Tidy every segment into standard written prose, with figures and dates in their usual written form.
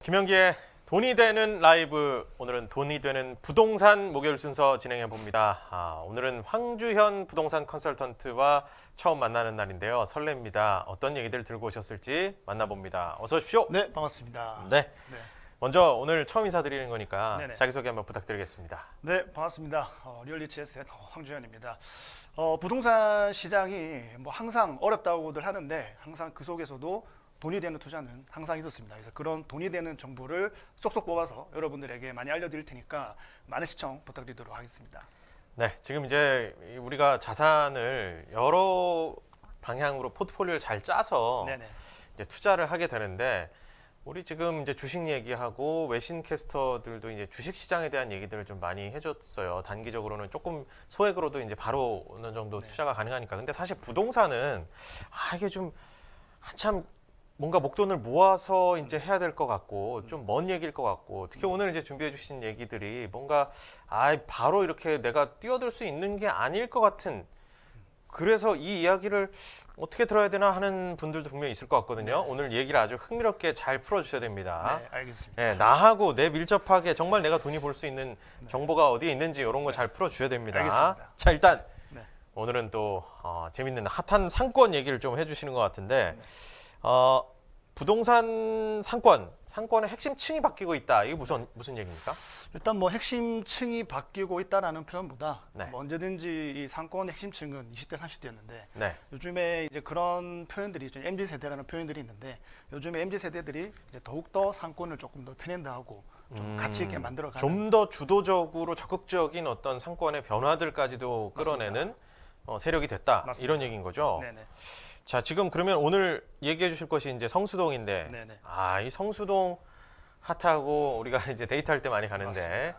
김현기의 돈이 되는 라이브, 오늘은 돈이 되는 부동산 목요일 순서 진행해 봅니다. 오늘은 황주현 부동산 컨설턴트와 처음 만나는 날인데요. 설렙니다. 어떤 얘기들 들고 오셨을지 만나봅니다. 어서 오십시오. 네, 반갑습니다. 네. 먼저 오늘 처음 인사드리는 거니까 네네. 자기소개 한번 부탁드리겠습니다. 네, 반갑습니다. 리얼리치 에셋 황주현입니다. 부동산 시장이 뭐 항상 어렵다고들 하는데 항상 그 속에서도 돈이 되는 투자는 항상 있었습니다. 그래서 그런 돈이 되는 정보를 쏙쏙 뽑아서 여러분들에게 많이 알려드릴 테니까 많은 시청 부탁드리도록 하겠습니다. 네, 지금 이제 우리가 자산을 여러 방향으로 포트폴리오를 잘 짜서 네네. 이제 투자를 하게 되는데, 우리 지금 이제 주식 얘기하고 외신 캐스터들도 이제 주식 시장에 대한 얘기들을 좀 많이 해줬어요. 단기적으로는 조금 소액으로도 이제 바로 어느 정도 투자가 가능하니까. 근데 사실 부동산은 이게 좀 한참 뭔가 목돈을 모아서 이제 해야 될 것 같고 좀 먼 얘기일 것 같고, 특히 오늘 이제 준비해 주신 얘기들이 뭔가 바로 이렇게 내가 뛰어들 수 있는 게 아닐 것 같은, 그래서 이 이야기를 어떻게 들어야 되나 하는 분들도 분명히 있을 것 같거든요. 오늘 얘기를 아주 흥미롭게 잘 풀어주셔야 됩니다. 네, 알겠습니다. 네, 나하고 내 밀접하게 정말 내가 돈이 벌 수 있는 정보가 어디에 있는지 이런 거 잘 풀어주셔야 됩니다. 알겠습니다. 자, 일단 네. 오늘은 또 재밌는 핫한 상권 얘기를 좀 해주시는 것 같은데, 부동산 상권의 핵심층이 바뀌고 있다. 이게 무슨 얘기입니까? 일단 뭐 핵심층이 바뀌고 있다라는 표현보다 네. 뭐 언제든지 이 상권의 핵심층은 20대, 30대였는데 네. 요즘에 이제 그런 표현들이 좀 MZ 세대라는 표현들이 있는데, 요즘에 MZ 세대들이 이제 더욱 더 상권을 조금 더 트렌드하고 좀 가치 있게 만들어가는, 좀 더 주도적으로 적극적인 어떤 상권의 변화들까지도 끌어내는 세력이 됐다. 맞습니다. 이런 얘기인 거죠. 네네. 자, 지금 그러면 오늘 얘기해 주실 것이 이제 성수동인데, 네네. 이 성수동 핫하고 우리가 이제 데이트할 때 많이 가는데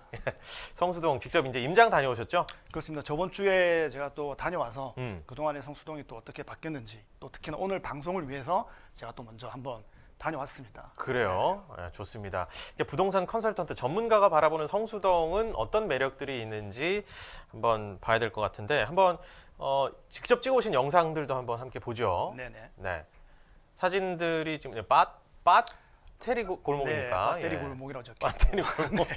성수동 직접 이제 임장 다녀오셨죠? 그렇습니다. 저번 주에 제가 또 다녀와서 음. 그동안의 성수동이 또 어떻게 바뀌었는지, 또 특히나 오늘 방송을 위해서 제가 또 먼저 한번 다녀왔습니다. 그래요. 좋습니다. 이게 부동산 컨설턴트 전문가가 바라보는 성수동은 어떤 매력들이 있는지 한번 봐야 될 것 같은데, 한번 직접 찍어오신 영상들도 한번 함께 보죠. 네네. 네. 사진들이 지금 배터리 골목입니까? 네, 배터리 예. 골목이라고 적혀. 배터리 골목.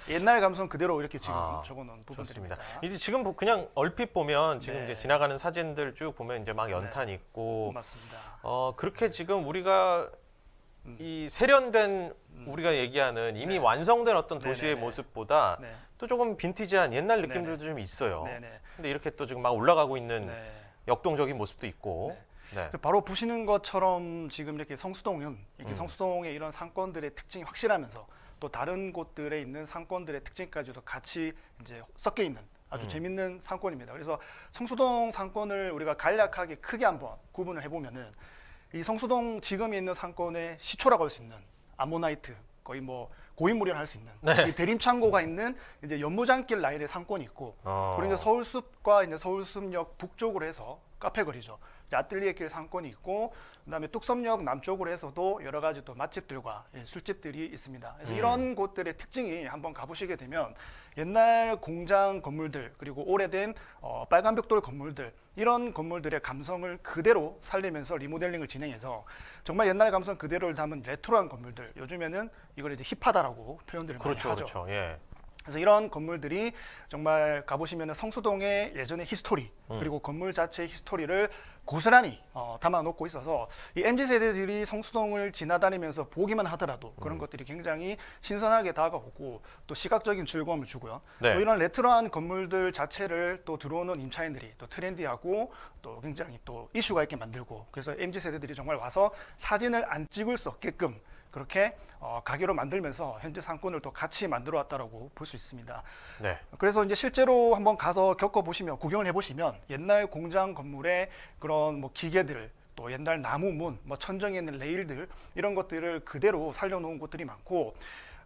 옛날 감성 그대로 이렇게 지금 적어놓은 좋습니다. 부분들입니다. 이제 지금 그냥 얼핏 보면 지금 네. 이제 지나가는 사진들 쭉 보면 이제 막 연탄 있고, 맞습니다. 그렇게 지금 우리가 이 세련된 우리가 얘기하는 이미 완성된 어떤 도시의 네네네. 모습보다 네. 또 조금 빈티지한 옛날 느낌들도 좀 있어요. 네네. 근데 이렇게 또 지금 막 올라가고 있는 네. 역동적인 모습도 있고. 네. 바로 보시는 것처럼 지금 이렇게 성수동은 이게 성수동의 이런 상권들의 특징이 확실하면서 또 다른 곳들에 있는 상권들의 특징까지도 같이 이제 섞여 있는 아주 재밌는 상권입니다. 그래서 성수동 상권을 우리가 간략하게 크게 한번 구분을 해보면은, 이 성수동 지금 있는 상권의 시초라고 할 수 있는 아모나이트, 거의 뭐 고인물이라 할 수 있는 이 대림창고가 있는 이제 연무장길 라인의 상권이 있고, 그리고 이제 서울숲과 이제 서울숲역 북쪽으로 해서 카페거리죠. 아틀리에길 상권이 있고, 그다음에 뚝섬역 남쪽으로 해서도 여러 가지 또 맛집들과 술집들이 있습니다. 그래서 이런 곳들의 특징이 한번 가보시게 되면, 옛날 공장 건물들, 그리고 오래된 빨간 벽돌 건물들, 이런 건물들의 감성을 그대로 살리면서 리모델링을 진행해서 정말 옛날 감성 그대로를 담은 레트로한 건물들, 요즘에는 이걸 이제 힙하다라고 표현들을 그렇죠, 많이 하죠. 그렇죠. 예. 그래서 이런 건물들이 정말 가보시면 성수동의 예전의 히스토리, 그리고 건물 자체의 히스토리를 고스란히 담아놓고 있어서 이 MZ세대들이 성수동을 지나다니면서 보기만 하더라도 그런 것들이 굉장히 신선하게 다가오고 또 시각적인 즐거움을 주고요. 네. 또 이런 레트로한 건물들 자체를 또 들어오는 임차인들이 또 트렌디하고 또 굉장히 또 이슈가 있게 만들고, 그래서 MZ세대들이 정말 와서 사진을 안 찍을 수 없게끔 그렇게 가게로 만들면서 현재 상권을 또 같이 만들어 왔다라고 볼 수 있습니다. 네. 그래서 이제 실제로 한번 가서 겪어보시면, 구경을 해보시면 옛날 공장 건물의 그런 뭐 기계들, 또 옛날 나무문, 뭐 천정에 있는 레일들, 이런 것들을 그대로 살려놓은 곳들이 많고,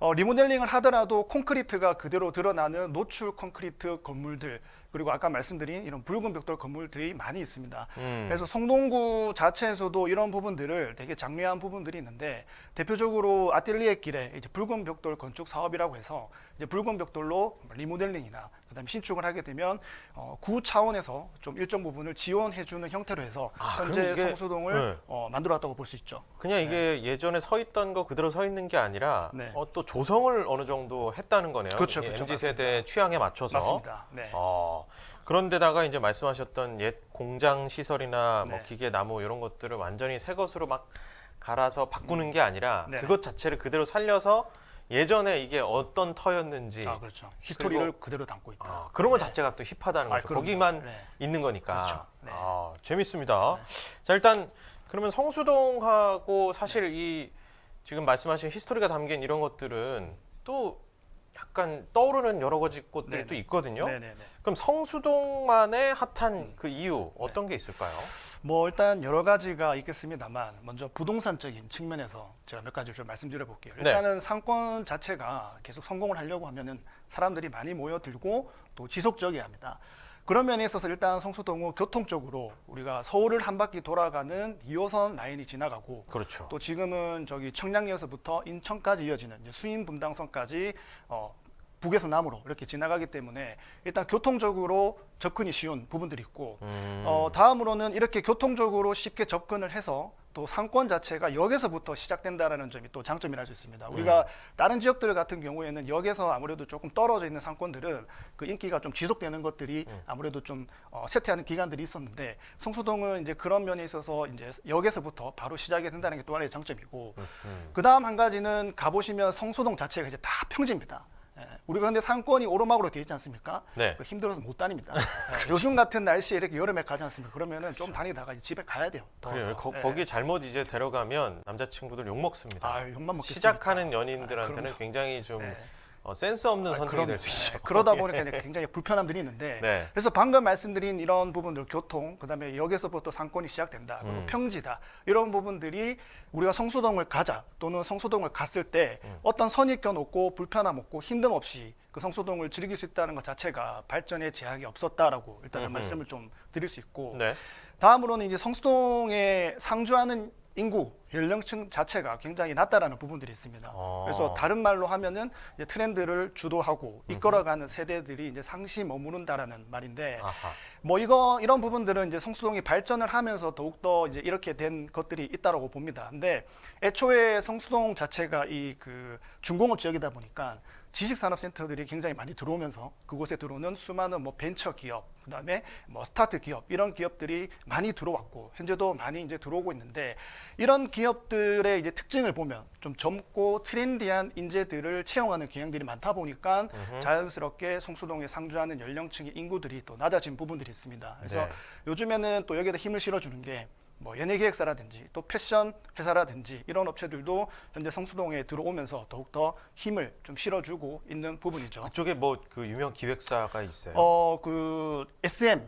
리모델링을 하더라도 콘크리트가 그대로 드러나는 노출 콘크리트 건물들, 그리고 아까 말씀드린 이런 붉은 벽돌 건물들이 많이 있습니다. 그래서 성동구 자체에서도 이런 부분들을 되게 장려한 부분들이 있는데, 대표적으로 아틀리에 길에 이제 붉은 벽돌 건축 사업이라고 해서 이제 붉은 벽돌로 리모델링이나 그다음에 신축을 하게 되면 구 차원에서 좀 일정 부분을 지원해주는 형태로 해서 그럼 현재 이게- 성수동을 만들어왔다고 볼 수 있죠. 그냥 이게 예전에 서 있던 거 그대로 서 있는 게 아니라 네. 또 조성을 어느 정도 했다는 거네요. 그렇죠, 이 그렇죠, MZ 세대 취향에 맞춰서. 맞습니다. 네. 그런데다가 이제 말씀하셨던 옛 공장 시설이나 뭐 네. 기계, 나무 이런 것들을 완전히 새 것으로 막 갈아서 바꾸는 게 아니라 네. 그것 자체를 그대로 살려서 예전에 이게 어떤 터였는지 그렇죠. 히스토리를 그대로 담고 있다. 그런 것 자체가 또 힙하다는 거죠. 그럼요. 거기만 네. 있는 거니까. 그렇죠. 네. 재밌습니다. 자, 일단 그러면 성수동하고 사실 이 지금 말씀하신 히스토리가 담긴 이런 것들은 또 약간 떠오르는 여러 가지 곳들이 네네. 또 있거든요. 네네네. 그럼 성수동만의 핫한 그 이유 어떤 게 있을까요? 뭐 일단 여러 가지가 있겠습니다만, 먼저 부동산적인 측면에서 제가 몇 가지 좀 말씀드려 볼게요. 네. 일단은 상권 자체가 계속 성공을 하려고 하면은 사람들이 많이 모여들고 또 지속적이어야 합니다. 그런 면에 있어서 일단 성수동은 교통적으로 우리가 서울을 한 바퀴 돌아가는 2호선 라인이 지나가고, 그렇죠. 또 지금은 저기 청량리에서부터 인천까지 이어지는 이제 수인 분당선까지 북에서 남으로 이렇게 지나가기 때문에 일단 교통적으로 접근이 쉬운 부분들이 있고, 다음으로는 이렇게 교통적으로 쉽게 접근을 해서 또 상권 자체가 역에서부터 시작된다라는 점이 또 장점이라 할 수 있습니다. 우리가 다른 지역들 같은 경우에는 역에서 아무래도 조금 떨어져 있는 상권들은 그 인기가 좀 지속되는 것들이 아무래도 좀 쇠퇴하는 기간들이 있었는데, 성수동은 이제 그런 면에 있어서 이제 역에서부터 바로 시작이 된다는 게 또 하나의 장점이고, 그 다음 한 가지는 가보시면 성수동 자체가 이제 다 평지입니다. 우리가 근데 상권이 오르막으로 되어 있지 않습니까? 네. 힘들어서 못 다닙니다. 요즘 같은 날씨에 이렇게 여름에 가지 않습니까? 그러면은 좀 다니다가 이제 집에 가야 돼요. 그래요. 더워서. 거기 잘못 이제 데려가면 남자친구들 욕 먹습니다. 욕만 먹겠습니까? 시작하는 연인들한테는 그럼요. 굉장히 좀 네. 센스 없는 선택이 그럼, 될 수 있죠. 그러다 보니까 이제 굉장히 불편함들이 있는데, 네. 그래서 방금 말씀드린 이런 부분들, 교통, 그다음에 역에서부터 상권이 시작된다, 그리고 평지다, 이런 부분들이 우리가 성수동을 가자 또는 성수동을 갔을 때 어떤 선입견 없고 불편함 없고 힘듦 없이 그 성수동을 즐길 수 있다는 것 자체가 발전에 제약이 없었다라고 일단은 말씀을 좀 드릴 수 있고, 네. 다음으로는 이제 성수동에 상주하는 인구 연령층 자체가 굉장히 낮다라는 부분들이 있습니다. 그래서 다른 말로 하면은 이제 트렌드를 주도하고 이끌어가는 세대들이 이제 상시 머무른다라는 말인데, 아하. 뭐 이런 부분들은 이제 성수동이 발전을 하면서 더욱더 이제 이렇게 된 것들이 있다라고 봅니다. 근데 애초에 성수동 자체가 이 그 중공업 지역이다 보니까 지식산업센터들이 굉장히 많이 들어오면서 그곳에 들어오는 수많은 뭐 벤처 기업, 그다음에 뭐 스타트 기업, 이런 기업들이 많이 들어왔고 현재도 많이 이제 들어오고 있는데, 이런 기업들의 이제 특징을 보면 좀 젊고 트렌디한 인재들을 채용하는 경향들이 많다 보니까 자연스럽게 성수동에 상주하는 연령층의 인구들이 또 낮아진 부분들이 있습니다. 그래서 네. 요즘에는 또 여기에다 힘을 실어주는 게 뭐 연예기획사라든지 또 패션 회사라든지 이런 업체들도 현재 성수동에 들어오면서 더욱더 힘을 좀 실어주고 있는 부분이죠. 그쪽에 뭐 그 유명 기획사가 있어요. 그 SM,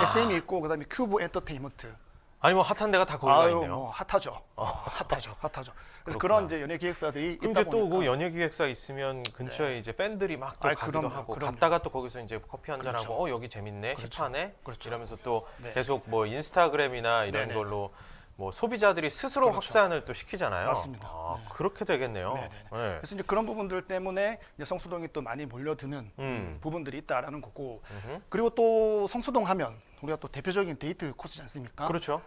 SM이 있고 그다음에 큐브 엔터테인먼트. 아니 뭐 핫한 데가 다 거기가 있네요. 뭐 핫하죠. 핫하죠. 그래서 그렇구나. 그런 이제 연예 기획사들이 그럼 있다 이제 또 보니까 그 연예 기획사 있으면 근처에 이제 팬들이 막 또 가기도 그럼요, 하고, 그럼요. 갔다가 또 거기서 이제 커피 한잔 그렇죠. 하고 여기 재밌네, 그렇죠. 힙하네, 그렇죠. 이러면서 또 네. 계속 뭐 인스타그램이나 이런 네네. 걸로 뭐 소비자들이 스스로 그렇죠. 확산을 또 시키잖아요. 맞습니다. 네. 그렇게 되겠네요. 네네네. 네. 그래서 이제 그런 부분들 때문에 이제 성수동이 또 많이 몰려드는 부분들이 있다라는 거고, 그리고 또 성수동 하면 우리가 또 대표적인 데이트 코스지 않습니까? 그렇죠.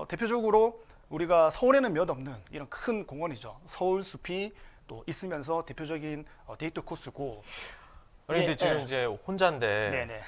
대표적으로 우리가 서울에는 몇 없는 이런 큰 공원이죠. 서울숲이 또 있으면서 대표적인 데이트 코스고. 아니 근데 예, 지금 예. 이제 혼자인데 네네.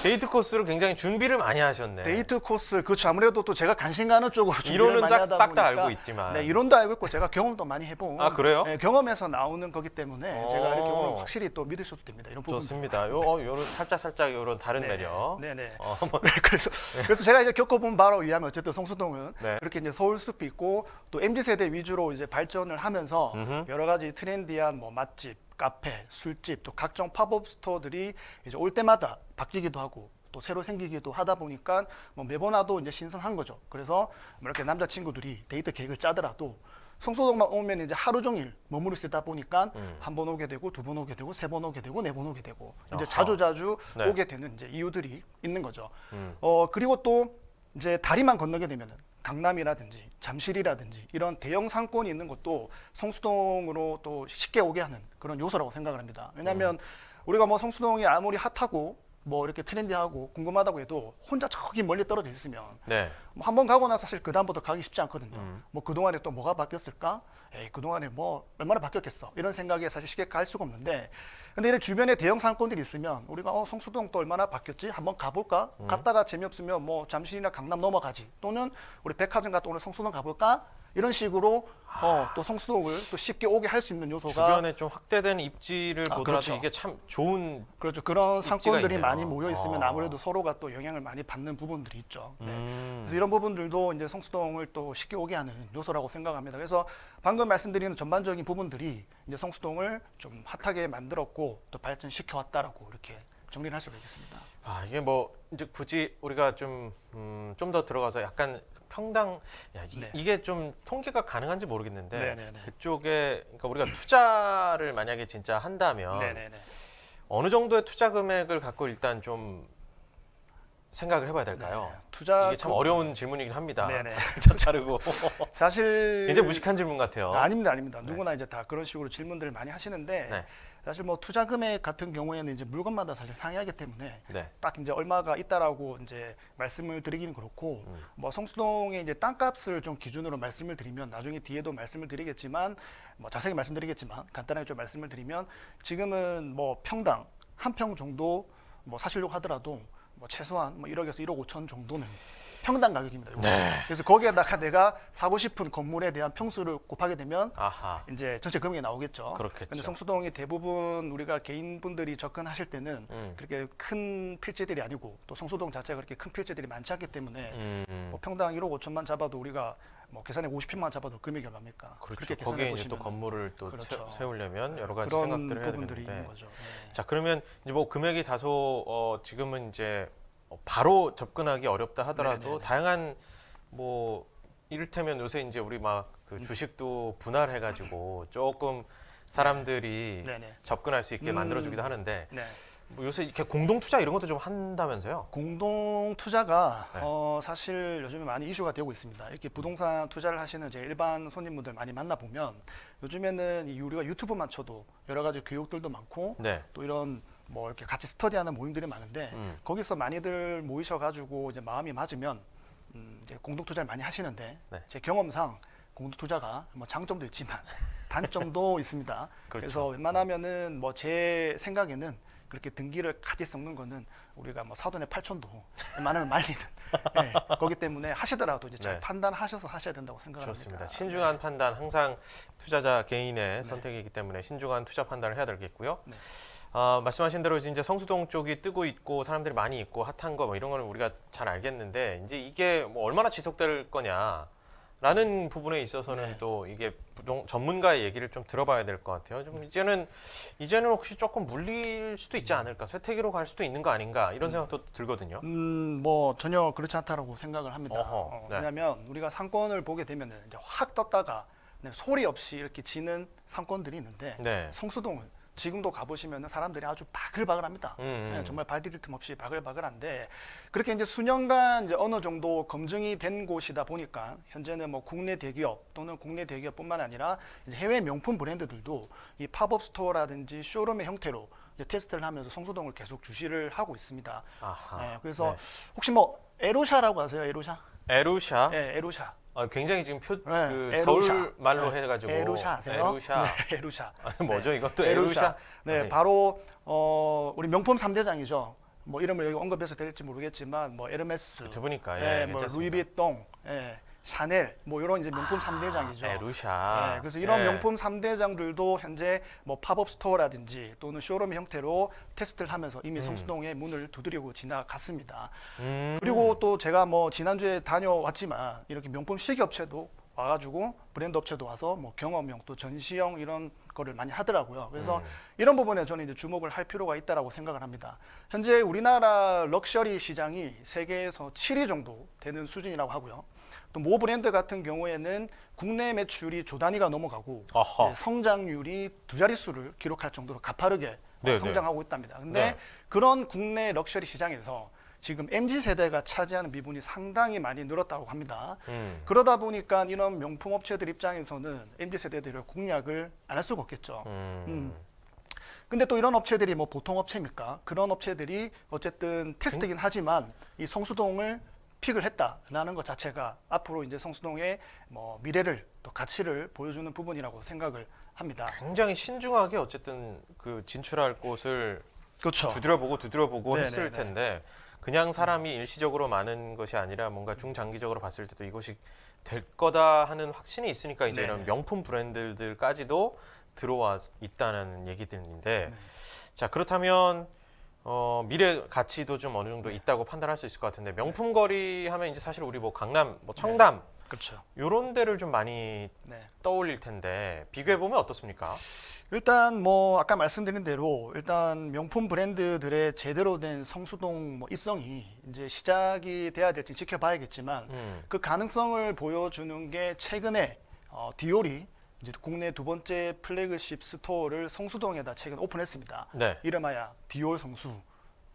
데이트 코스를 굉장히 준비를 많이 하셨네. 데이트 코스, 그렇죠. 아무래도 또 제가 관심 가는 쪽으로 준비를 이론은 많이 하다 싹 다 보니까, 알고 있지만. 네, 이론도 알고 있고 제가 경험도 많이 해본. 아, 그래요? 네, 경험에서 나오는 거기 때문에 제가 이렇게 오. 오늘 확실히 또 믿으셔도 됩니다. 이런 부분. 좋습니다. 요런 살짝 요런 다른 매력. 네네. 뭐. 네, 그래서 제가 이제 겪어본 바로 의하면 어쨌든 성수동은 네. 이렇게 이제 서울숲이 있고 또 MZ 세대 위주로 이제 발전을 하면서 여러 가지 트렌디한 뭐 맛집, 카페, 술집, 또 각종 팝업 스토어들이 이제 올 때마다 바뀌기도 하고 또 새로 생기기도 하다 보니까 뭐 매번 와도 이제 신선한 거죠. 그래서 뭐 이렇게 남자친구들이 데이트 계획을 짜더라도 성수동만 오면 이제 하루 종일 머무를 수 있다 보니까 음. 한 번 오게 되고 두 번 오게 되고 세 번 오게 되고 네 번 오게 되고 이제 아하. 자주 네. 오게 되는 이제 이유들이 있는 거죠. 음. 그리고 또 이제 다리만 건너게 되면은 강남이라든지 잠실이라든지 이런 대형 상권이 있는 것도 성수동으로 또 쉽게 오게 하는 그런 요소라고 생각을 합니다. 왜냐하면 우리가 뭐 성수동이 아무리 핫하고 뭐 이렇게 트렌디하고 궁금하다고 해도 혼자 저기 멀리 떨어져 있으면 네. 뭐 한 번 가고 나서 사실 그 다음부터 가기 쉽지 않거든요. 음. 뭐 그동안에 또 뭐가 바뀌었을까? 에이, 그동안에 뭐 얼마나 바뀌었겠어. 이런 생각에 사실 쉽게 갈 수가 없는데 근데 이런 주변에 대형 상권들이 있으면 우리가 성수동 또 얼마나 바뀌었지? 한번 가볼까? 갔다가 재미없으면 뭐 잠실이나 강남 넘어가지. 또는 우리 백화점 갔다 오늘 성수동 가볼까? 이런 식으로 또 성수동을 또 쉽게 오게 할 수 있는 요소가 주변에 좀 확대된 입지를 보더라도 그렇죠. 이게 참 좋은 그렇죠. 그런 입지가 상권들이 있네요. 많이 모여 있으면 아. 아무래도 서로가 또 영향을 많이 받는 부분들이 있죠. 네. 그래서 음. 이런 부분들도 이제 성수동을 또 쉽게 오게 하는 요소라고 생각합니다. 그래서 방금 말씀드리는 전반적인 부분들이 이제 성수동을 좀 핫하게 만들었고 또 발전시켜 왔다라고 이렇게 정리를 할 수가 있겠습니다. 아, 이게 뭐 이제 굳이 우리가 좀 더 들어가서 약간 평당 네. 이게 좀 통계가 가능한지 모르겠는데 네네네. 그쪽에 그러니까 우리가 투자를 만약에 진짜 한다면 네네네. 어느 정도의 투자 금액을 갖고 일단 좀 생각을 해봐야 될까요? 네. 투자 이게 참 어려운 질문이긴 합니다. 네네. 참 자르고 사실 이제 무식한 질문 같아요. 아닙니다. 네. 누구나 이제 다 그런 식으로 질문들을 많이 하시는데 네. 사실 뭐 투자 금액 같은 경우에는 이제 물건마다 사실 상이하기 때문에 네. 딱 이제 얼마가 있다라고 이제 말씀을 드리기는 그렇고 뭐 성수동의 이제 땅값을 좀 기준으로 말씀을 드리면 나중에 뒤에도 말씀을 드리겠지만 뭐 자세히 말씀드리겠지만 간단하게 좀 말씀을 드리면 지금은 뭐 평당 한 평 정도 뭐 사시려고 하더라도 뭐 최소한 뭐 1억에서 1억 5천 정도는 평당 가격입니다. 네. 그래서 거기에다가 내가 사고 싶은 건물에 대한 평수를 곱하게 되면 아하. 이제 전체 금액이 나오겠죠. 그렇겠죠. 근데 성수동이 대부분 우리가 개인분들이 접근하실 때는 그렇게 큰 필지들이 아니고 또 성수동 자체가 그렇게 큰 필지들이 많지 않기 때문에 뭐 평당 1억 5천만 잡아도 우리가 뭐 계산해 50평만 잡아도 금액이 얼마입니까? 그렇죠. 그렇게 거기에 계산해 이제 또 보시면 건물을 또 그렇죠. 세우려면 여러 가지 그런 생각들을 해야 부분들이 되는데. 있는 거죠. 네. 자, 그러면 이제 뭐 금액이 다소 지금은 이제 바로 접근하기 어렵다 하더라도 네네네. 다양한 뭐 이를테면 요새 이제 우리 막 그 주식도 분할해가지고 조금 사람들이 네네. 접근할 수 있게 만들어주기도 하는데 네. 뭐 요새 이렇게 공동 투자 이런 것도 좀 한다면서요? 공동 투자가 네. 사실 요즘에 많이 이슈가 되고 있습니다. 이렇게 부동산 투자를 하시는 이제 일반 손님분들 많이 만나 보면 요즘에는 우리가 유튜브만 쳐도 여러 가지 교육들도 많고 네. 또 이런 뭐 이렇게 같이 스터디하는 모임들이 많은데 거기서 많이들 모이셔가지고 이제 마음이 맞으면 이제 공동 투자를 많이 하시는데 네. 제 경험상 공동 투자가 뭐 장점도 있지만 단점도 있습니다. 그렇죠. 그래서 웬만하면은 뭐 제 생각에는 그렇게 등기를 같이 섞는 거는 우리가 뭐 사돈의 8천도 웬만하면 말리는 거기 때문에 하시더라도 이제 잘 네. 판단하셔서 하셔야 된다고 생각합니다. 좋습니다. 신중한 판단 항상 투자자 개인의 선택이기 때문에 신중한 투자 판단을 해야 되겠고요. 네. 말씀하신 대로 이제 성수동 쪽이 뜨고 있고 사람들이 많이 있고 핫한 거 뭐 이런 거는 우리가 잘 알겠는데 이제 이게 뭐 얼마나 지속될 거냐라는 부분에 있어서는 네. 또 이게 전문가의 얘기를 좀 들어봐야 될 것 같아요. 좀 이제는 혹시 조금 물릴 수도 있지 않을까, 쇠퇴기로 갈 수도 있는 거 아닌가 이런 생각도 들거든요. 뭐 전혀 그렇지 않다라고 생각을 합니다. 어허, 네. 왜냐하면 우리가 상권을 보게 되면은 이제 확 떴다가 그냥 소리 없이 이렇게 지는 상권들이 있는데 네. 성수동은 지금도 가보시면 사람들이 아주 바글바글합니다. 정말 발 디딜 틈 없이 바글바글한데 그렇게 이제 수년간 이제 어느 정도 검증이 된 곳이다 보니까 현재는 뭐 국내 대기업 또는 국내 대기업뿐만 아니라 이제 해외 명품 브랜드들도 이 팝업 스토어라든지 쇼룸의 형태로 이제 테스트를 하면서 성수동을 계속 주시를 하고 있습니다. 아하. 그래서 네. 혹시 뭐 에루샤라고 아세요? 에루샤? 에루샤. 네, 에루샤. 굉장히 지금 네, 그 에루샤. 서울 말로 네, 해가지고 에루샤 아세요? 에루샤. 네, 에루샤. 아니, 뭐죠 네. 이것도 에루샤? 네, 아니, 바로 우리 명품 3대장이죠. 뭐 이름을 여기 언급해서 될지 모르겠지만 뭐 에르메스, 유튜브니까 뭐 괜찮습니다. 루이비통, 샤넬 뭐 이런 이제 명품 3대장이죠. 에루샤. 그래서 이런 예. 명품 3대장들도 현재 뭐 팝업 스토어라든지 또는 쇼룸 형태로 테스트를 하면서 이미 성수동에 문을 두드리고 지나갔습니다. 그리고 또 제가 뭐 지난주에 다녀왔지만 이렇게 명품 식기업체도 와가지고 브랜드 업체도 와서 뭐 경험용 또 전시용 이런 거를 많이 하더라고요. 그래서 이런 부분에 저는 이제 주목을 할 필요가 있다라고 생각을 합니다. 현재 우리나라 럭셔리 시장이 세계에서 7위 정도 되는 수준이라고 하고요. 또 모 브랜드 같은 경우에는 국내 매출이 조 단위가 넘어가고 아하. 성장률이 두 자릿수를 기록할 정도로 가파르게 네, 성장하고 있답니다. 근데 네. 그런 국내 럭셔리 시장에서 지금 MZ 세대가 차지하는 미분이 상당히 많이 늘었다고 합니다. 그러다 보니까 이런 명품 업체들 입장에서는 MZ 세대들을 공략을 안 할 수가 없겠죠. 근데 또 이런 업체들이 뭐 보통 업체입니까? 그런 업체들이 어쨌든 테스트긴 하지만 이 성수동을 픽을 했다라는 것 자체가 앞으로 이제 성수동의 뭐 미래를 또 가치를 보여주는 부분이라고 생각을 합니다. 굉장히 신중하게 어쨌든 그 진출할 곳을 그렇죠. 두드려보고 네, 했을 네, 네. 텐데 그냥 사람이 일시적으로 많은 것이 아니라 뭔가 중장기적으로 봤을 때도 이것이 될 거다 하는 확신이 있으니까 이제 네. 이런 명품 브랜드들까지도 들어와 있다는 얘기들인데 네. 자 그렇다면 미래 가치도 좀 어느 정도 있다고 판단할 수 있을 것 같은데 명품 거리 하면 이제 사실 우리 뭐 강남, 뭐 청담 그렇죠. 이런 데를 좀 많이 네. 떠올릴 텐데 비교해 보면 어떻습니까? 일단 뭐 아까 말씀드린 대로 일단 명품 브랜드들의 제대로 된 성수동 뭐 입성이 이제 시작이 돼야 될지 지켜봐야겠지만 그 가능성을 보여주는 게 최근에 디올이 이제 국내 두 번째 플래그십 스토어를 성수동에다 최근 오픈했습니다. 네. 이름하여 디올 성수.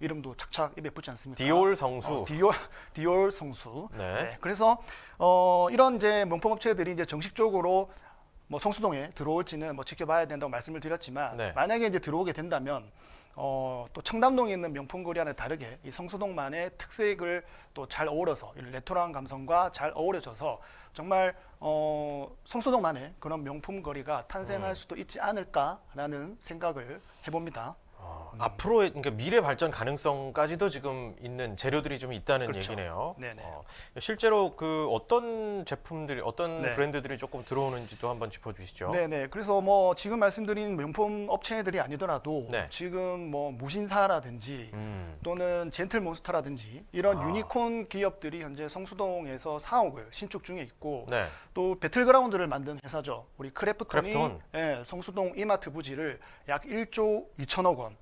이름도 착착 입에 붙지 않습니까? 디올 성수. 디올 성수. 네. 그래서 이런 이제 명품 업체들이 이제 정식적으로 뭐 성수동에 들어올지는 뭐 지켜봐야 된다고 말씀을 드렸지만 네. 만약에 이제 들어오게 된다면 또 청담동에 있는 명품 거리와는 다르게 이 성수동만의 특색을 또 잘 어우러서 이 레토로한 감성과 잘 어우러져서 정말 성수동만의 그런 명품 거리가 탄생할 수도 있지 않을까라는 생각을 해봅니다. 앞으로의 그러니까 미래 발전 가능성까지도 지금 있는 재료들이 좀 있다는 그렇죠. 얘기네요. 네네. 실제로 그 어떤 제품들이 어떤 네. 브랜드들이 조금 들어오는지도 한번 짚어주시죠. 네네. 그래서 뭐 지금 말씀드린 명품 업체들이 아니더라도 네. 지금 뭐 무신사라든지 또는 젠틀몬스터라든지 이런 유니콘 기업들이 현재 성수동에서 사옥을 신축 중에 있고 네. 또 배틀그라운드를 만든 회사죠. 우리 크래프톤이 크래프톤. 예, 성수동 이마트 부지를 약 1조 2천억 원,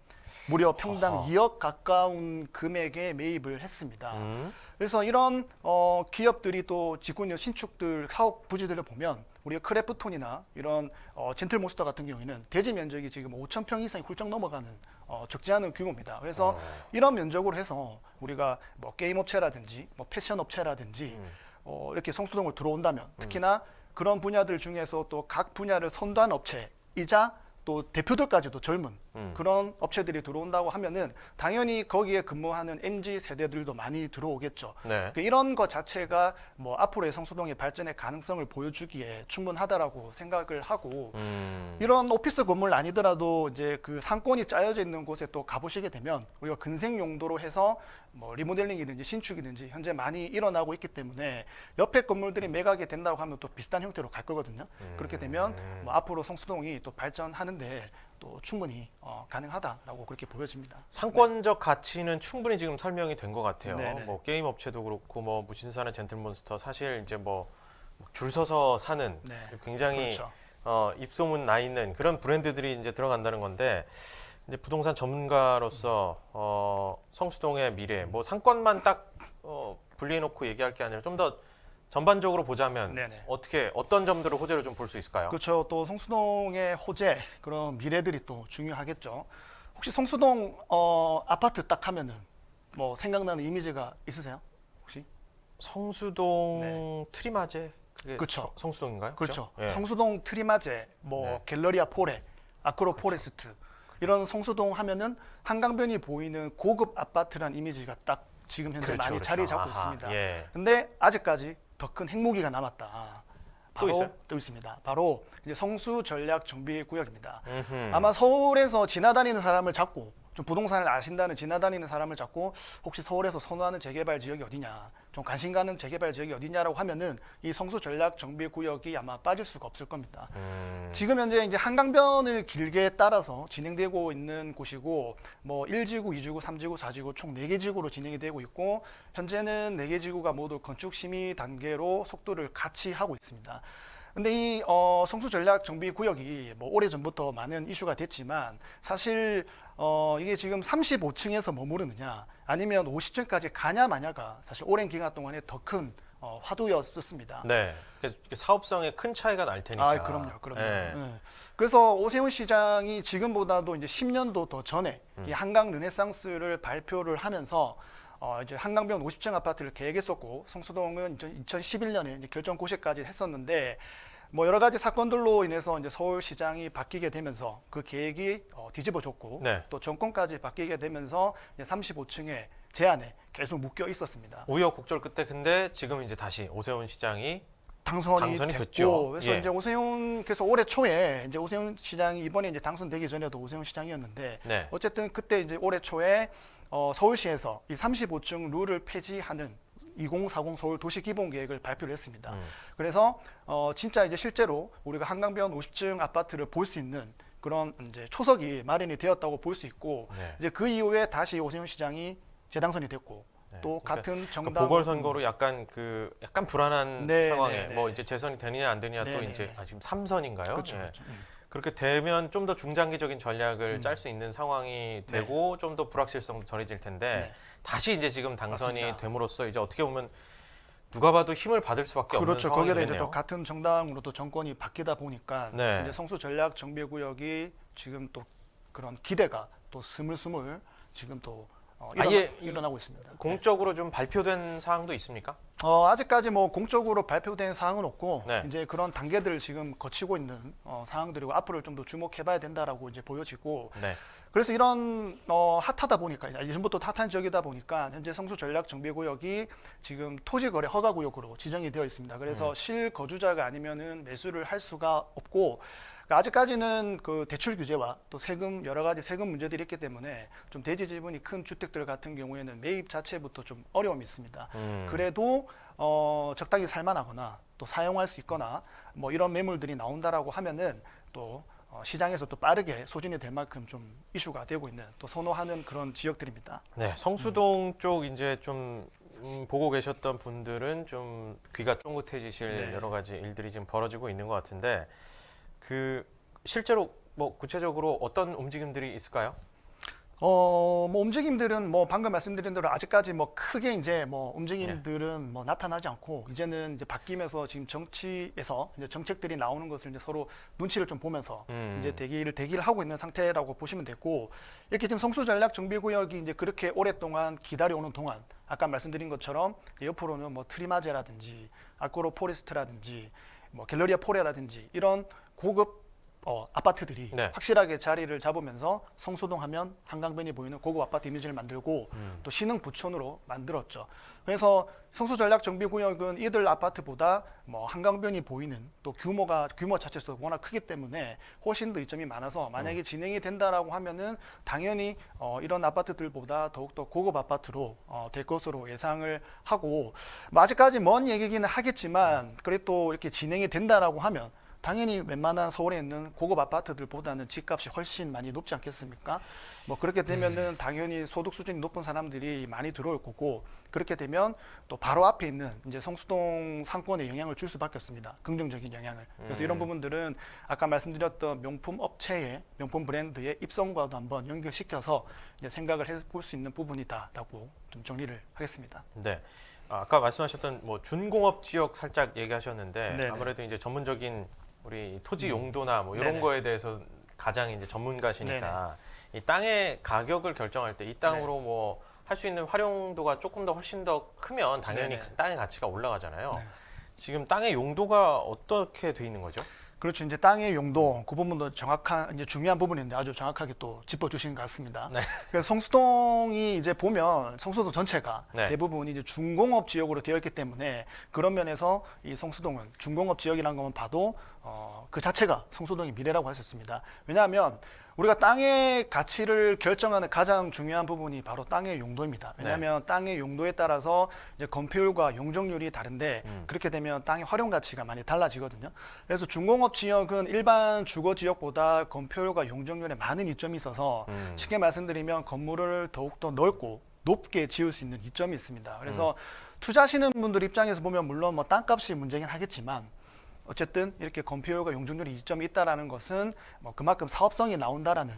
무려 평당 아하. 2억 가까운 금액에 매입을 했습니다. 음. 그래서 이런 기업들이 또 짓고 있는 신축들 사업 부지들을 보면 우리가 크래프톤이나 이런 젠틀몬스터 같은 경우에는 대지 면적이 지금 5,000평 이상이 훌쩍 넘어가는 적지 않은 규모입니다. 그래서 이런 면적으로 해서 우리가 뭐 게임 업체라든지 뭐 패션 업체라든지 이렇게 성수동을 들어온다면 특히나 그런 분야들 중에서 또 각 분야를 선도한 업체이자 또 대표들까지도 젊은 그런 업체들이 들어온다고 하면은 당연히 거기에 근무하는 MZ 세대들도 많이 들어오겠죠. 네. 이런 것 자체가 뭐 앞으로의 성수동의 발전의 가능성을 보여주기에 충분하다라고 생각을 하고 이런 오피스 건물 아니더라도 이제 그 상권이 짜여져 있는 곳에 또 가보시게 되면 우리가 근생 용도로 해서 뭐 리모델링이든지 신축이든지 현재 많이 일어나고 있기 때문에 옆에 건물들이 매각이 된다고 하면 또 비슷한 형태로 갈 거거든요. 그렇게 되면 뭐 앞으로 성수동이 또 발전하는데 또 충분히 가능하다라고 그렇게 보여집니다. 상권적 가치는 충분히 지금 설명이 된 것 같아요. 네네. 뭐 게임 업체도 그렇고 뭐 무신사나 젠틀몬스터 사실 이제 뭐 줄 서서 사는 네. 굉장히 그렇죠. 입소문 나 있는 그런 브랜드들이 이제 들어간다는 건데 이제 부동산 전문가로서 성수동의 미래 뭐 상권만 딱 분리해놓고 얘기할 게 아니라 좀 더 전반적으로 보자면 네네. 어떤 점들을 호재로 좀 볼 수 있을까요? 그렇죠. 또 성수동의 호재 그런 미래들이 또 중요하겠죠. 혹시 성수동 아파트 딱 하면은 뭐 생각나는 이미지가 있으세요? 혹시? 성수동 트리마제 그게 그쵸. 성수동인가요? 그렇죠. 예. 성수동 트리마제, 뭐 네. 갤러리아 포레, 아크로 포레스트 이런 성수동 하면은 한강변이 보이는 고급 아파트란 이미지가 딱 지금 현재 그렇죠, 많이 그렇죠. 자리 잡고 아하, 있습니다. 예. 근데 아직까지 더 큰 핵무기가 남았다. 바로 있어요? 또 있습니다. 바로 이제 성수 전략 정비 구역입니다. 음흠. 아마 서울에서 지나다니는 사람을 잡고 좀 부동산을 아신다는 지나다니는 사람을 잡고 혹시 서울에서 선호하는 재개발 지역이 어디냐, 좀 관심 가는 재개발 지역이 어디냐라고 하면은 이 성수 전략 정비 구역이 아마 빠질 수가 없을 겁니다. 지금 현재 이제 한강변을 길게 따라서 진행되고 있는 곳이고 뭐 1지구, 2지구, 3지구, 4지구 총 4개 지구로 진행이 되고 있고 현재는 4개 지구가 모두 건축 심의 단계로 속도를 같이 하고 있습니다. 근데 이 성수 전략 정비 구역이 뭐 오래 전부터 많은 이슈가 됐지만 사실 이게 지금 35층에서 머무르느냐 아니면 50층까지 가냐 마냐가 사실 오랜 기간 동안에 더 큰 화두였었습니다. 네. 그래서 사업성에 큰 차이가 날 테니까. 아, 그럼요. 네. 네. 그래서 오세훈 시장이 지금보다도 이제 10년도 더 전에 이 한강 르네상스를 발표를 하면서 이제 한강변 50층 아파트를 계획했었고 성수동은 2011년에 이제 결정 고시까지 했었는데 뭐 여러 가지 사건들로 인해서 이제 서울시장이 바뀌게 되면서 그 계획이 뒤집어졌고 네. 또 정권까지 바뀌게 되면서 이제 35층의 제안에 계속 묶여 있었습니다. 우여곡절 끝에 근데 지금 이제 다시 오세훈 시장이 당선이 됐고 됐죠. 그래서 예. 이제 오세훈께서 올해 초에 이제 오세훈 시장이 이번에 이제 당선되기 전에도 오세훈 시장이었는데 네. 어쨌든 그때 이제 올해 초에 서울시에서 이 35층 룰을 폐지하는 2040 서울 도시기본계획을 발표를 했습니다. 그래서 진짜 이제 실제로 우리가 한강변 50층 아파트를 볼 수 있는 그런 이제 초석이 마련이 되었다고 볼 수 있고 네. 이제 그 이후에 다시 오세훈 시장이 재당선이 됐고 네. 또 그러니까 같은 그 정당 보궐선거로 약간 불안한 네, 상황에 네, 네. 뭐 이제 재선이 되느냐 안 되느냐 네, 또 네, 이제 네. 지금 3선인가요? 그렇죠. 예. 그렇죠. 그렇게 되면 좀 더 중장기적인 전략을 짤 수 있는 상황이 되고 좀 더 불확실성도 덜해질 텐데 네. 다시 이제 지금 당선이 맞습니다. 됨으로써 이제 어떻게 보면 누가 봐도 힘을 받을 수밖에 없는 그렇죠. 상황이 거기에다 이제 되겠네요. 또 같은 정당으로 또 정권이 바뀌다 보니까 네. 이제 성수 전략 정비 구역이 지금 또 그런 기대가 또 스물스물 지금 또 아예 일어나고 있습니다. 공적으로 좀 발표된 사항도 있습니까? 아직까지 뭐 공적으로 발표된 사항은 없고 네. 이제 그런 단계들을 지금 거치고 있는 사항들이고 앞으로 좀 더 주목해봐야 된다라고 이제 보여지고 네. 그래서 이런 핫하다 보니까 예전부터 핫한 지역이다 보니까 현재 성수 전략 정비 구역이 지금 토지 거래 허가 구역으로 지정이 되어 있습니다. 그래서 실거주자가 아니면은 매수를 할 수가 없고 그러니까 아직까지는 그 대출 규제와 또 세금 여러 가지 세금 문제들이 있기 때문에 좀 대지 지분이 큰 주택들 같은 경우에는 매입 자체부터 좀 어려움이 있습니다. 그래도 적당히 살만하거나 또 사용할 수 있거나 뭐 이런 매물들이 나온다라고 하면은 또 시장에서 또 빠르게 소진이 될 만큼 좀 이슈가 되고 있는 또 선호하는 그런 지역들입니다. 네, 성수동 쪽 이제 좀 보고 계셨던 분들은 좀 귀가 쫑긋해지실 네. 여러 가지 일들이 지금 벌어지고 있는 것 같은데 그 실제로 뭐 구체적으로 어떤 움직임들이 있을까요? 뭐 움직임들은 뭐 방금 말씀드린 대로 아직까지 뭐 크게 이제 뭐 움직임들은 뭐 나타나지 않고 이제는 이제 바뀌면서 지금 정치에서 이제 정책들이 나오는 것을 이제 서로 눈치를 좀 보면서 이제 대기를 하고 있는 상태라고 보시면 되고 이렇게 지금 성수 전략 정비 구역이 이제 그렇게 오랫동안 기다려오는 동안 아까 말씀드린 것처럼 옆으로는 뭐 트리마제라든지 아쿠로 포레스트라든지 뭐 갤러리아 포레라든지 이런 고급 아파트들이 네. 확실하게 자리를 잡으면서 성수동 하면 한강변이 보이는 고급 아파트 이미지를 만들고 또 신흥 부촌으로 만들었죠. 그래서 성수 전략 정비 구역은 이들 아파트보다 뭐 한강변이 보이는 또 규모 자체도 워낙 크기 때문에 훨씬 더 이점이 많아서 만약에 진행이 된다라고 하면은 당연히 이런 아파트들보다 더욱더 고급 아파트로 될 것으로 예상을 하고 뭐 아직까지 먼 얘기기는 하겠지만 그래도 이렇게 진행이 된다라고 하면 당연히 웬만한 서울에 있는 고급 아파트들보다는 집값이 훨씬 많이 높지 않겠습니까? 뭐 그렇게 되면은 당연히 소득 수준이 높은 사람들이 많이 들어올 거고 그렇게 되면 또 바로 앞에 있는 이제 성수동 상권에 영향을 줄 수밖에 없습니다. 긍정적인 영향을. 그래서 이런 부분들은 아까 말씀드렸던 명품 업체의 명품 브랜드의 입성과도 한번 연결시켜서 이제 생각을 해볼 수 있는 부분이다라고 좀 정리를 하겠습니다. 네. 아까 말씀하셨던 뭐 준공업 지역 살짝 얘기하셨는데 네네. 아무래도 이제 전문적인 우리 토지 용도나 뭐 이런 네네. 거에 대해서 가장 이제 전문가시니까 이 땅의 가격을 결정할 때 이 땅으로 뭐 할 수 있는 활용도가 조금 더 훨씬 더 크면 당연히 네네. 땅의 가치가 올라가잖아요. 네. 지금 땅의 용도가 어떻게 돼 있는 거죠? 그렇죠. 이제 땅의 용도 그 부분도 정확한 이제 중요한 부분인데 아주 정확하게 또 짚어주신 것 같습니다. 네. 그래서 성수동이 이제 보면 성수동 전체가 네. 대부분 이제 중공업 지역으로 되어 있기 때문에 그런 면에서 이 성수동은 중공업 지역이라는 것만 봐도 그 자체가 성수동의 미래라고 할 수 있습니다. 왜냐하면 우리가 땅의 가치를 결정하는 가장 중요한 부분이 바로 땅의 용도입니다. 왜냐하면 땅의 용도에 따라서 이제 건폐율과 용적률이 다른데 그렇게 되면 땅의 활용 가치가 많이 달라지거든요. 그래서 중공업 지역은 일반 주거 지역보다 건폐율과 용적률에 많은 이점이 있어서 쉽게 말씀드리면 건물을 더욱더 넓고 높게 지을 수 있는 이점이 있습니다. 그래서 투자하시는 분들 입장에서 보면 물론 뭐 땅값이 문제긴 하겠지만 어쨌든 이렇게 건폐율과 용적률이 이점이 있다라는 것은 뭐 그만큼 사업성이 나온다라는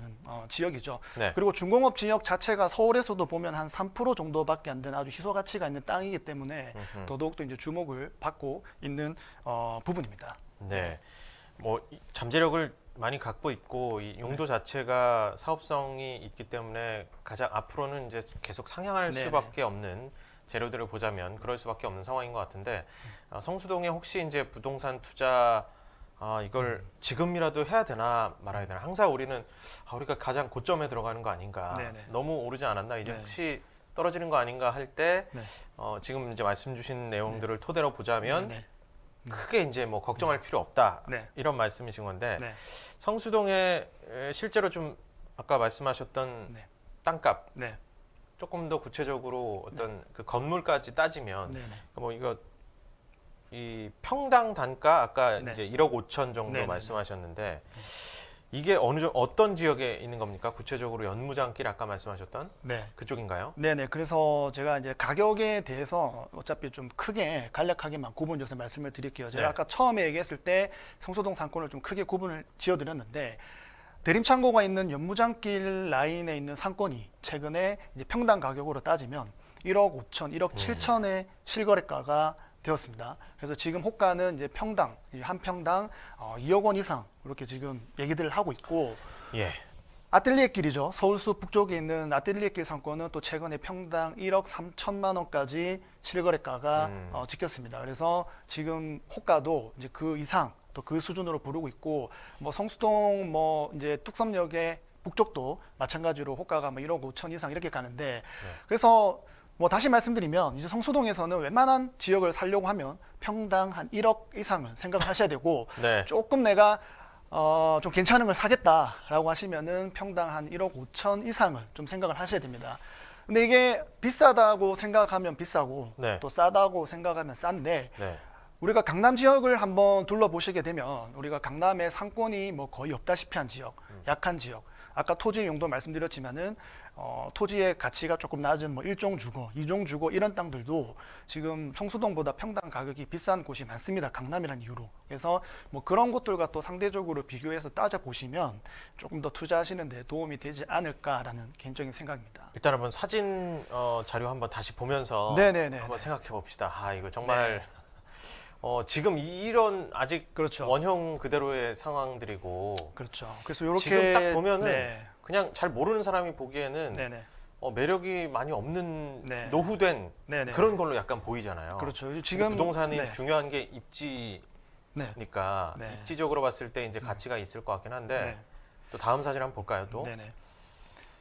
지역이죠. 네. 그리고 중공업 지역 자체가 서울에서도 보면 한 3% 정도밖에 안 되는 아주 희소 가치가 있는 땅이기 때문에 더더욱더 이제 주목을 받고 있는 부분입니다. 네. 뭐 잠재력을 많이 갖고 있고 이 용도 자체가 사업성이 있기 때문에 가장 앞으로는 이제 계속 상향할 네네. 수밖에 없는 재료들을 보자면 그럴 수밖에 없는 상황인 것 같은데 성수동에 혹시 이제 부동산 투자 이걸 지금이라도 해야 되나 말아야 되나 항상 우리는 우리가 가장 고점에 들어가는 거 아닌가 네네. 너무 오르지 않았나 이제 네. 혹시 떨어지는 거 아닌가 할 때 네. 지금 이제 말씀 주신 내용들을 토대로 보자면 네. 크게 이제 뭐 걱정할 필요 없다 네. 이런 말씀이신 건데 네. 성수동에 실제로 좀 아까 말씀하셨던 네. 땅값 네. 조금 더 구체적으로 어떤 그 건물까지 따지면 네. 뭐 이거 이 평당 단가 아까 네. 이제 1억 5천 정도 네, 네, 말씀하셨는데 이게 어떤 지역에 있는 겁니까? 구체적으로 연무장길 아까 말씀하셨던 네. 그쪽인가요? 네네. 그래서 제가 이제 가격에 대해서 어차피 좀 크게 간략하게만 구분해서 말씀을 드릴게요. 제가 네. 아까 처음에 얘기했을 때 성수동 상권을 좀 크게 구분을 지어드렸는데 대림창고가 있는 연무장길 라인에 있는 상권이 최근에 이제 평당 가격으로 따지면 1억 5천, 1억 7천의 실거래가가 되었습니다. 그래서 지금 호가는 이제 평당 한 평당 2억 원 이상 이렇게 지금 얘기들을 하고 있고 예. 아뜰리에길이죠. 서울수 북쪽에 있는 아뜰리에길 상권은 또 최근에 평당 1억 3천만 원까지 실거래가가 찍혔습니다. 그래서 지금 호가도 이제 그 이상 또 그 수준으로 부르고 있고 뭐 성수동 뭐 이제 뚝섬역의 북쪽도 마찬가지로 호가가 뭐 1억 5천 이상 이렇게 가는데 그래서 뭐 다시 말씀드리면 이제 성수동에서는 웬만한 지역을 살려고 하면 평당 한 1억 이상은 생각하셔야 되고 네. 조금 내가 좀 괜찮은 걸 사겠다라고 하시면은 평당 한 1억 5천 이상은 좀 생각을 하셔야 됩니다. 근데 이게 비싸다고 생각하면 비싸고 네. 또 싸다고 생각하면 싼데 네. 우리가 강남 지역을 한번 둘러보시게 되면 우리가 강남에 상권이 뭐 거의 없다시피 한 지역, 약한 지역. 아까 토지 용도 말씀드렸지만은 토지의 가치가 조금 낮은 뭐 1종 주거, 2종 주거 이런 땅들도 지금 성수동보다 평당 가격이 비싼 곳이 많습니다. 강남이라는 이유로. 그래서 뭐 그런 곳들과 또 상대적으로 비교해서 따져 보시면 조금 더 투자하시는 데 도움이 되지 않을까라는 개인적인 생각입니다. 일단 한번 사진 자료 한번 다시 보면서 네네네. 한번 생각해 봅시다. 이거 정말 지금 이런 아직 그렇죠. 원형 그대로의 상황들이고 그렇죠. 그래서 이렇게 지금 딱 보면은 네. 그냥 잘 모르는 사람이 보기에는 네네. 매력이 많이 없는 네. 노후된 네네. 그런 걸로 약간 보이잖아요. 그렇죠. 근데 지금 부동산이 네. 중요한 게 입지니까 네. 네. 입지적으로 봤을 때 이제 가치가 있을 것 같긴 한데 네. 또 다음 사진 한번 볼까요? 또 네네.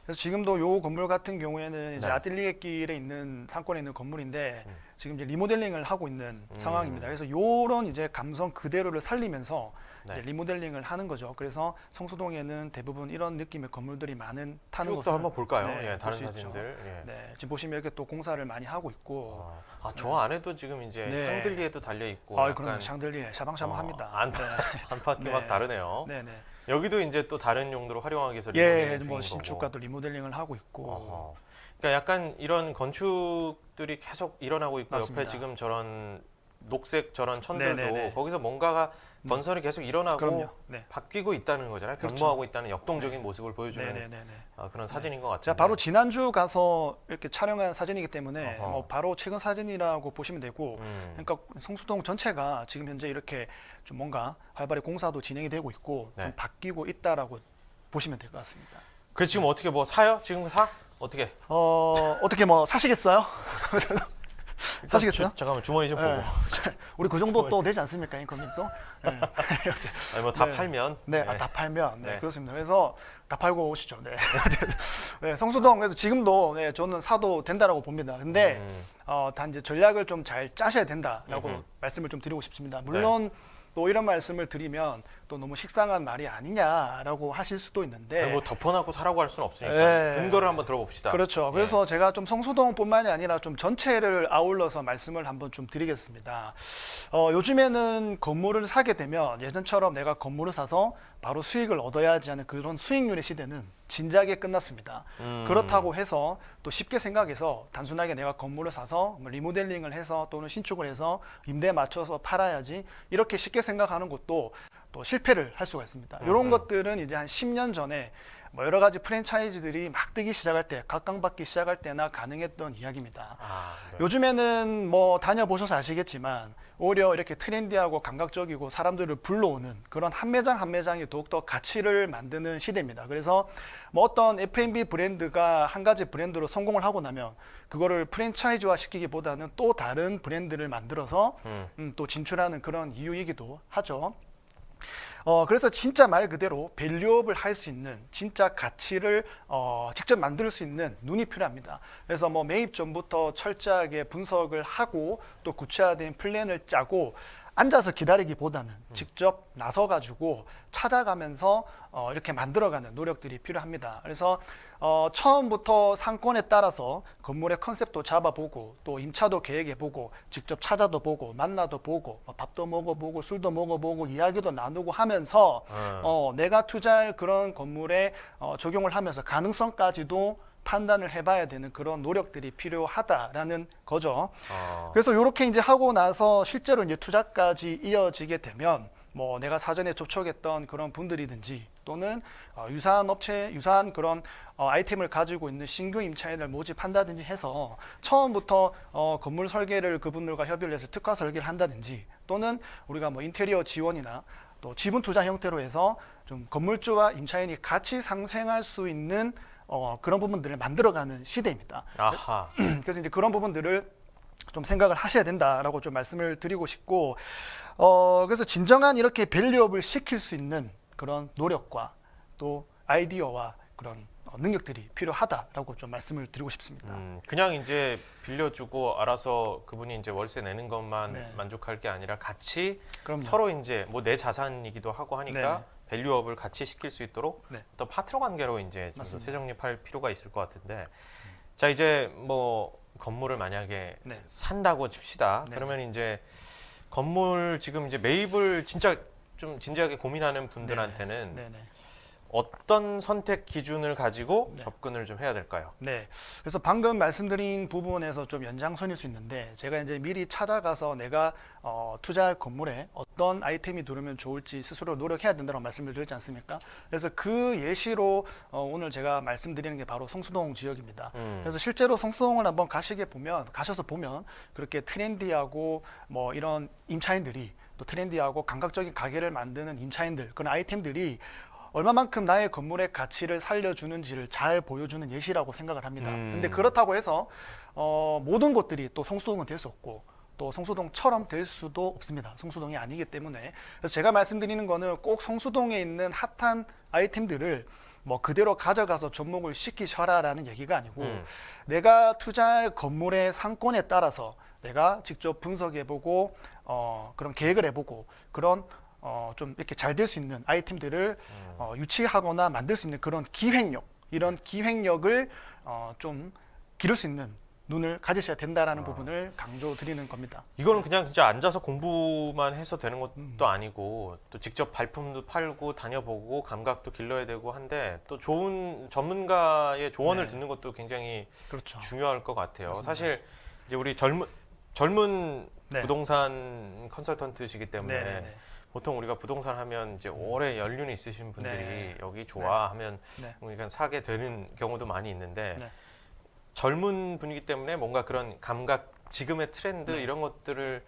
그래서 지금도 요 건물 같은 경우에는 이제 네. 아뜰리에길에 있는 상권에 있는 건물인데 지금 이제 리모델링을 하고 있는 상황입니다. 그래서 요런 이제 감성 그대로를 살리면서 네. 이제 리모델링을 하는 거죠. 그래서 성수동에는 대부분 이런 느낌의 건물들이 많은 타는 쭉 곳을 또 한번 볼까요? 네, 예, 볼 다른 수 있죠. 사진들. 예. 네, 지금 보시면 이렇게 또 공사를 많이 하고 있고, 저 안에도 지금 이제 네. 샹들리에도 달려 있고 그럼 샹들리에 샤방샤방합니다. 안팎이 네. 막 다르네요. 네네. 여기도 이제 또 다른 용도로 활용하기 위해서 예, 리모델링 중인 뭐 거고. 신축과 또 리모델링을 하고 있고. 그러니까 약간 이런 건축들이 계속 일어나고 있고 맞습니다. 옆에 지금 저런 녹색 저런 천들도 네네네. 거기서 뭔가가 건설이 계속 일어나고 그럼요. 네. 바뀌고 있다는 거잖아요. 그렇죠. 변모하고 있다는 역동적인 모습을 보여주는 네네네네. 그런 사진인 것 같아요. 제가 바로 지난주 가서 이렇게 촬영한 사진이기 때문에 어허. 뭐 바로 최근 사진이라고 보시면 되고 그러니까 성수동 전체가 지금 현재 이렇게 좀 뭔가 활발히 공사도 진행이 되고 있고 네. 좀 바뀌고 있다라고 보시면 될 것 같습니다. 그 지금 어떻게 뭐 사요? 지금 사? 어떻게? 어떻게 뭐 사시겠어요? 사시겠어요? 잠깐만 주머니 좀 보고. 네. 우리 그 정도 또 되지 않습니까, 인컴님도? 네. 아니 뭐 다 네. 팔면. 네, 예. 다 팔면 네, 네. 그렇습니다. 그래서 다 팔고 오시죠. 네, 네 성수동 그래서 지금도 네, 저는 사도 된다라고 봅니다. 근데 단 이제 전략을 좀 잘 짜셔야 된다라고 말씀을 좀 드리고 싶습니다. 물론 또 이런 말씀을 드리면 또 너무 식상한 말이 아니냐라고 하실 수도 있는데 아니, 뭐 덮어놓고 사라고 할 수는 없으니까 예. 근거를 한번 들어봅시다. 그렇죠. 그래서 제가 좀 성수동뿐만이 아니라 좀 전체를 아울러서 말씀을 한번 좀 드리겠습니다. 요즘에는 건물을 사게 되면 예전처럼 내가 건물을 사서 바로 수익을 얻어야 하지 않은 그런 수익률의 시대는 진작에 끝났습니다. 그렇다고 해서 또 쉽게 생각해서 단순하게 내가 건물을 사서 뭐 리모델링을 해서 또는 신축을 해서 임대에 맞춰서 팔아야지 이렇게 쉽게 생각하는 것도 또 실패를 할 수가 있습니다. 이런 것들은 이제 한 10년 전에 뭐 여러 가지 프랜차이즈들이 막 뜨기 시작할 때, 각광받기 시작할 때나 가능했던 이야기입니다. 네. 요즘에는 뭐 다녀보셔서 아시겠지만 오히려 이렇게 트렌디하고 감각적이고 사람들을 불러오는 그런 한 매장 한 매장이 더욱더 가치를 만드는 시대입니다. 그래서 뭐 어떤 F&B 브랜드가 한 가지 브랜드로 성공을 하고 나면 그거를 프랜차이즈화 시키기보다는 또 다른 브랜드를 만들어서 또 진출하는 그런 이유이기도 하죠. 그래서 진짜 말 그대로 밸류업을 할 수 있는 진짜 가치를 직접 만들 수 있는 눈이 필요합니다. 그래서 뭐 매입 전부터 철저하게 분석을 하고 또 구체화된 플랜을 짜고 앉아서 기다리기보다는 직접 나서 가지고 찾아가면서 이렇게 만들어가는 노력들이 필요합니다. 그래서 처음부터 상권에 따라서 건물의 컨셉도 잡아보고 또 임차도 계획해보고 직접 찾아도 보고 만나도 보고 밥도 먹어보고 술도 먹어보고 이야기도 나누고 하면서 내가 투자할 그런 건물에 적용을 하면서 가능성까지도 판단을 해봐야 되는 그런 노력들이 필요하다라는 거죠. 그래서 이렇게 이제 하고 나서 실제로 이제 투자까지 이어지게 되면 뭐 내가 사전에 접촉했던 그런 분들이든지 또는 유사한 업체, 유사한 그런 아이템을 가지고 있는 신규 임차인을 모집한다든지 해서 처음부터 건물 설계를 그분들과 협의를 해서 특화 설계를 한다든지 또는 우리가 뭐 인테리어 지원이나 또 지분 투자 형태로 해서 좀 건물주와 임차인이 같이 상생할 수 있는 그런 부분들을 만들어가는 시대입니다. 아하. 그래서 이제 그런 부분들을 좀 생각을 하셔야 된다라고 좀 말씀을 드리고 싶고, 그래서 진정한 이렇게 밸류업을 시킬 수 있는 그런 노력과 또 아이디어와 그런 능력들이 필요하다라고 좀 말씀을 드리고 싶습니다. 그냥 이제 빌려주고 알아서 그분이 이제 월세 내는 것만 네. 만족할 게 아니라 같이 그럼요. 서로 이제 뭐 내 자산이기도 하고 하니까 네. 밸류업을 같이 시킬 수 있도록 네. 어떤 파트너 관계로 이제 좀 더 맞습니다. 재정립할 필요가 있을 것 같은데, 자 이제 뭐 건물을 만약에 네. 산다고 칩시다. 네. 그러면 이제 건물 지금 이제 매입을 진짜 좀 진지하게 고민하는 분들한테는 네, 네. 어떤 선택 기준을 가지고 네. 접근을 좀 해야 될까요? 네. 그래서 방금 말씀드린 부분에서 좀 연장선일 수 있는데 제가 이제 미리 찾아가서 내가 투자할 건물에 어떤 아이템이 들어오면 좋을지 스스로 노력해야 된다고 말씀을 드렸지 않습니까? 그래서 그 예시로 오늘 제가 말씀드리는 게 바로 성수동 지역입니다. 그래서 실제로 성수동을 한번 가셔서 보면 그렇게 트렌디하고 뭐 이런 임차인들이 또 트렌디하고 감각적인 가게를 만드는 임차인들 그런 아이템들이 얼마만큼 나의 건물의 가치를 살려주는지를 잘 보여주는 예시라고 생각을 합니다. 근데 그렇다고 해서 모든 곳들이 또 성수동은 될 수 없고 또 성수동처럼 될 수도 없습니다. 성수동이 아니기 때문에. 그래서 제가 말씀드리는 거는 꼭 성수동에 있는 핫한 아이템들을 뭐 그대로 가져가서 접목을 시키셔라라는 얘기가 아니고 내가 투자할 건물의 상권에 따라서 내가 직접 분석해보고 그런 계획을 해보고 그런 좀 이렇게 잘 될 수 있는 아이템들을 유치하거나 만들 수 있는 그런 기획력, 이런 기획력을 좀 기를 수 있는 눈을 가지셔야 된다라는 부분을 강조드리는 겁니다. 이거는 그냥 진짜 앉아서 공부만 해서 되는 것도 아니고 또 직접 발품도 팔고 다녀보고 감각도 길러야 되고 한데 또 좋은 전문가의 조언을 네. 듣는 것도 굉장히 그렇죠. 중요할 것 같아요. 맞습니다. 사실 이제 우리 젊은 네. 부동산 컨설턴트시기 때문에 네. 보통 우리가 부동산 하면 이제 오래 연륜이 있으신 분들이 네. 여기 좋아 하면 네. 그러니까 사게 되는 경우도 많이 있는데 네. 젊은 분이기 때문에 뭔가 그런 감각, 지금의 트렌드 네. 이런 것들을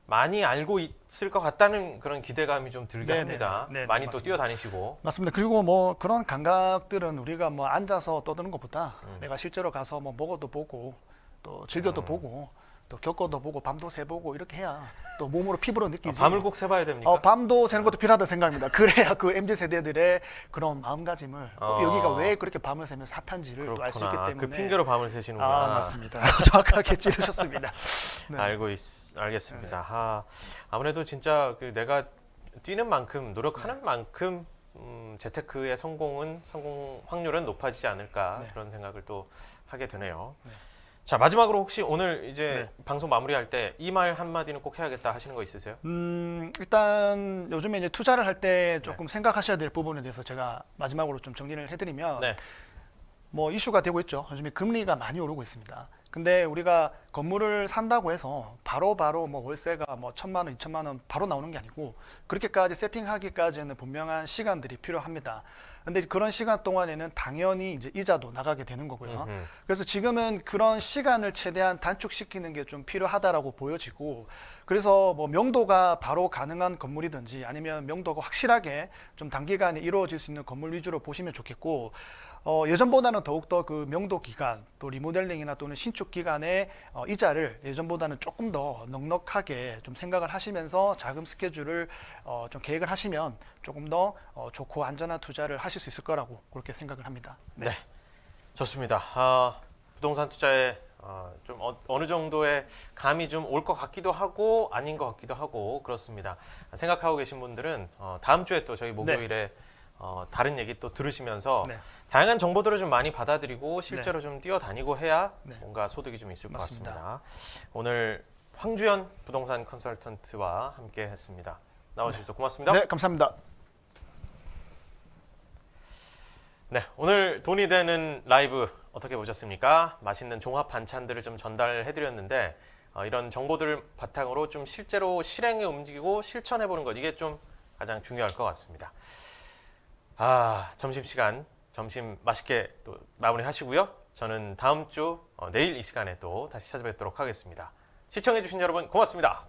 많이 알고 있을 것 같다는 그런 기대감이 좀 들게 네, 합니다. 네, 네, 많이 또 맞습니다. 뛰어다니시고. 맞습니다. 그리고 뭐 그런 감각들은 우리가 뭐 앉아서 떠드는 것보다 내가 실제로 가서 뭐 먹어도 보고 또 즐겨도 보고 또 겪어도 보고 밤도 새보고 이렇게 해야 또 몸으로 피부로 느끼지. 밤을 꼭 새봐야 됩니까? 밤도 새는 것도 필요하다고 생각합니다. 그래야 그 MZ 세대들의 그런 마음가짐을 여기가 왜 그렇게 밤을 새면서 핫한지를 또 알 수 있기 그렇구나. 때문에. 그 핑계로 밤을 새시는구나. 맞습니다. 정확하게 찌르셨습니다. 네. 알겠습니다. 아무래도 진짜 그 내가 뛰는 만큼 노력하는 만큼 재테크의 성공 확률은 높아지지 않을까 네. 그런 생각을 또 하게 되네요. 네. 자, 마지막으로 혹시 오늘 이제 네. 방송 마무리할 때 이 말 한마디는 꼭 해야겠다 하시는 거 있으세요? 일단 요즘에 이제 투자를 할 때 조금 생각하셔야 될 부분에 대해서 제가 마지막으로 좀 정리를 해드리면 네. 뭐 이슈가 되고 있죠. 요즘에 금리가 많이 오르고 있습니다. 근데 우리가 건물을 산다고 해서 바로 뭐 월세가 뭐 1,000만 원, 2,000만 원 바로 나오는 게 아니고 그렇게까지 세팅하기까지는 분명한 시간들이 필요합니다. 근데 그런 시간 동안에는 당연히 이제 이자도 나가게 되는 거고요. 그래서 지금은 그런 시간을 최대한 단축시키는 게 좀 필요하다라고 보여지고, 그래서 뭐 명도가 바로 가능한 건물이든지 아니면 명도가 확실하게 좀 단기간에 이루어질 수 있는 건물 위주로 보시면 좋겠고, 예전보다는 더욱더 그 명도 기간, 또 리모델링이나 또는 신축 기간의 이자를 예전보다는 조금 더 넉넉하게 좀 생각을 하시면서 자금 스케줄을 좀 계획을 하시면 조금 더 좋고 안전한 투자를 하실 수 있을 거라고 그렇게 생각을 합니다. 네, 좋습니다. 부동산 투자에 좀 어느 정도의 감이 좀 올 것 같기도 하고 아닌 것 같기도 하고 그렇습니다. 생각하고 계신 분들은 다음 주에 또 저희 목요일에 다른 얘기 또 들으시면서 네. 다양한 정보들을 좀 많이 받아들이고 실제로 좀 뛰어다니고 해야 네. 뭔가 소득이 좀 있을 맞습니다. 것 같습니다. 오늘 황주연 부동산 컨설턴트와 함께 했습니다. 나와주셔서 고맙습니다. 네, 감사합니다. 네, 오늘 돈이 되는 라이브 어떻게 보셨습니까? 맛있는 종합 반찬들을 좀 전달해드렸는데 이런 정보들을 바탕으로 좀 실제로 실행에 움직이고 실천해보는 것, 이게 좀 가장 중요할 것 같습니다. 점심시간, 점심 맛있게 또 마무리하시고요. 저는 다음 주 내일 이 시간에 또 다시 찾아뵙도록 하겠습니다. 시청해주신 여러분 고맙습니다.